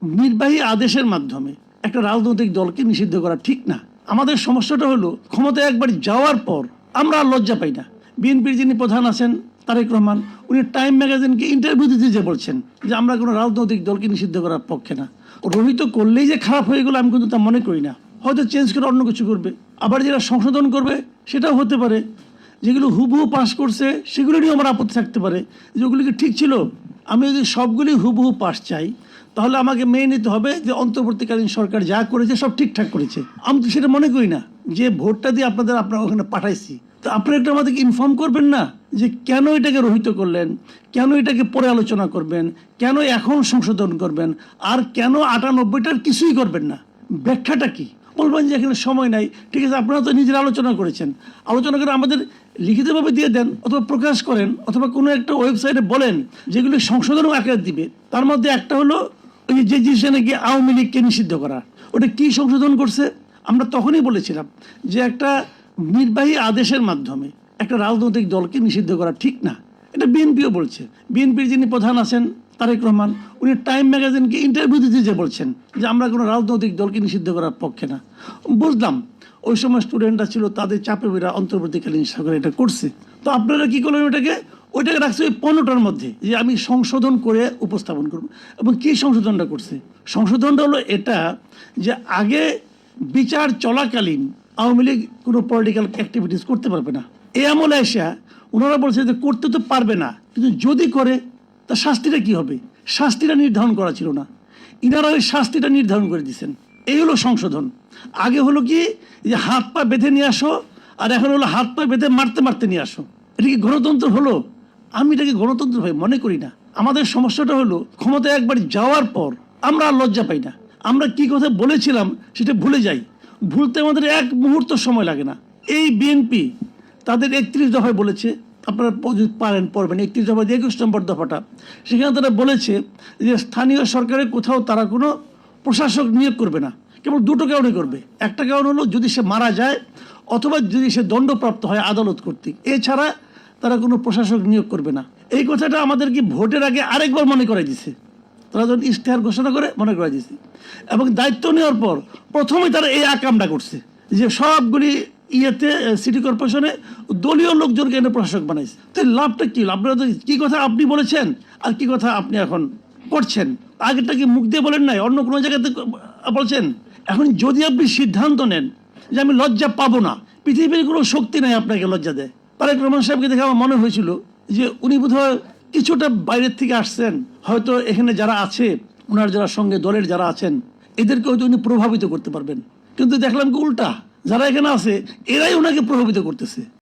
নির্বাহী আদেশের মাধ্যমে একটা রাজনৈতিক দলকে নিষিদ্ধ করা ঠিক না। আমাদের সমস্যাটা হলো ক্ষমতায় একবার যাওয়ার পর আমরা আর লজ্জা পাই না। বিএনপির যিনি প্রধান আছেন তারেক রহমান, উনি টাইম ম্যাগাজিনকে ইন্টারভিউ দিতে যে বলছেন যে আমরা কোনো রাজনৈতিক দলকে নিষিদ্ধ করার পক্ষে না। রোহিত করলেই যে খারাপ হয়ে গেল আমি কিন্তু তা মনে করি না। হয়তো চেঞ্জ করে অন্য কিছু করবে, আবার যেটা সংশোধন করবে সেটাও হতে পারে। যেগুলো হুবহু পাস করছে সেগুলো নিয়ে আমার আপত্তি থাকতে পারে যে ওগুলি কি ঠিক ছিল। আমি যদি সবগুলি হুবহু পাস চাই তাহলে আমাকে মেনে নিতে হবে যে অন্তর্বর্তীকালীন সরকার যা করেছে সব ঠিকঠাক করেছে। আমি তো সেটা মনে করি না। যে ভোটটা দিয়ে আপনারা ওখানে পাঠাইছি, তো আপনারা একটু আমাদেরকে ইনফর্ম করবেন না যে কেন এটাকে রহিত করলেন, কেন এটাকে পরে আলোচনা করবেন, কেন এখন সংশোধন করবেন, আর কেন 98টার কিছুই করবেন না। ব্যাখ্যাটা কি? বলবেন যে এখানে সময় নাই। ঠিক আছে, আপনারা তো নিজেরা আলোচনা করেছেন, আলোচনা করে আমাদের লিখিতভাবে দিয়ে দেন অথবা প্রকাশ করেন অথবা কোনো একটা ওয়েবসাইটে বলেন যেগুলি সংশোধনও আকার দিবে। তার মধ্যে একটা হলো ওই যে জিনিসটা নাকি আওয়ামী লীগকে নিষিদ্ধ করা, ওটা কি সংশোধন করছে? আমরা তখনই বলেছিলাম যে একটা নির্বাহী আদেশের মাধ্যমে একটা রাজনৈতিক দলকে নিষিদ্ধ করা ঠিক না। এটা বিএনপিও বলছে। বিএনপির যিনি প্রধান আছেন তারেক রহমান, উনি টাইম ম্যাগাজিনকে ইন্টারভিউ দিতে যে বলছেন যে আমরা কোনো রাজনৈতিক দলকে নিষিদ্ধ করার পক্ষে না। বুঝলাম ওই সময় স্টুডেন্টরা ছিল, তাদের চাপে বেরা অন্তর্বর্তীকালীন সরকার এটা করছে। তো আপনারা কি করলেন? ওইটাকে রাখছে ওই 15টার মধ্যে যে আমি সংশোধন করে উপস্থাপন করব। এবং কি সংশোধনটা করছে? সংশোধনটা হলো এটা যে আগে বিচার চলাকালীন আওয়ামী লীগ কোনো পলিটিক্যাল অ্যাক্টিভিটিস করতে পারবে না। এই আমলে এসে ওনারা বলছে যে করতে তো পারবে না, কিন্তু যদি করে তা শাস্তিটা কি হবে? শাস্তিটা নির্ধারণ করা ছিল না, ইনারা ওই শাস্তিটা নির্ধারণ করে দিচ্ছেন। এই হলো সংশোধন। আগে হলো কি যে হাত পা বেঁধে নিয়ে আসো, আর এখন হলো হাত পা বেঁধে মারতে মারতে নিয়ে আসো। এটা কি গণতন্ত্র হলো? আমি এটাকে গণতন্ত্র ভাই মনে করি না। আমাদের সমস্যাটা হলো ক্ষমতায় একবার যাওয়ার পর আমরা আর লজ্জা পাই না। আমরা কি কথা বলেছিলাম সেটা ভুলে যাই। ভুলতে আমাদের এক মুহূর্ত সময় লাগে না। এই বিএনপি তাদের 31 দফায় বলেছে, আপনারা যদি পারেন পড়বেন 31 দফা 21 নম্বর দফাটা। সেখানে তারা বলেছে যে স্থানীয় সরকারের কোথাও তারা কোনো প্রশাসক নিয়োগ করবে না, কেবল দুটো কারণে করবে। একটা কারণ হলো যদি সে মারা যায় অথবা যদি সে দণ্ডপ্রাপ্ত হয় আদালত কর্তৃক, এছাড়া তারা কোনো প্রশাসক নিয়োগ করবে না। এই কথাটা আমাদেরকে ভোটের আগে আরেকবার মনে করাই দিছে। তারা যখন ইশতেহার ঘোষণা করে মনে করাই দিছে, এবং দায়িত্ব নেওয়ার পর প্রথমেই তারা এই আকামটা করছে যে সবগুলি সিটি কর্পোরেশনে দলীয় লোকজনকে এনে প্রশাসক বানাইছে। তো লাভটা কি? আপনারা তো কি কথা আপনি বলেছেন আর কি কথা আপনি এখন করছেন। আগেরটা কি মুখ দিয়ে বলেন নাই, অন্য কোনো জায়গাতে বলছেন। এখন যদি আপনি সিদ্ধান্ত নেন যে আমি লজ্জা পাবো না, পৃথিবীর কোনো শক্তি নাই আপনাকে লজ্জা দেয়। তারেক রহমান সাহেবকে দেখে আমার মনে হয়েছিল যে উনি বোধহয় কিছুটা বাইরের থেকে আসছেন, হয়তো এখানে যারা আছে ওনার যারা সঙ্গে দলের যারা আছেন এদেরকে হয়তো উনি প্রভাবিত করতে পারবেন। কিন্তু দেখলাম কি উল্টা, যারা এখানে আছে এরাই ওনাকে প্রভাবিত করতেছে।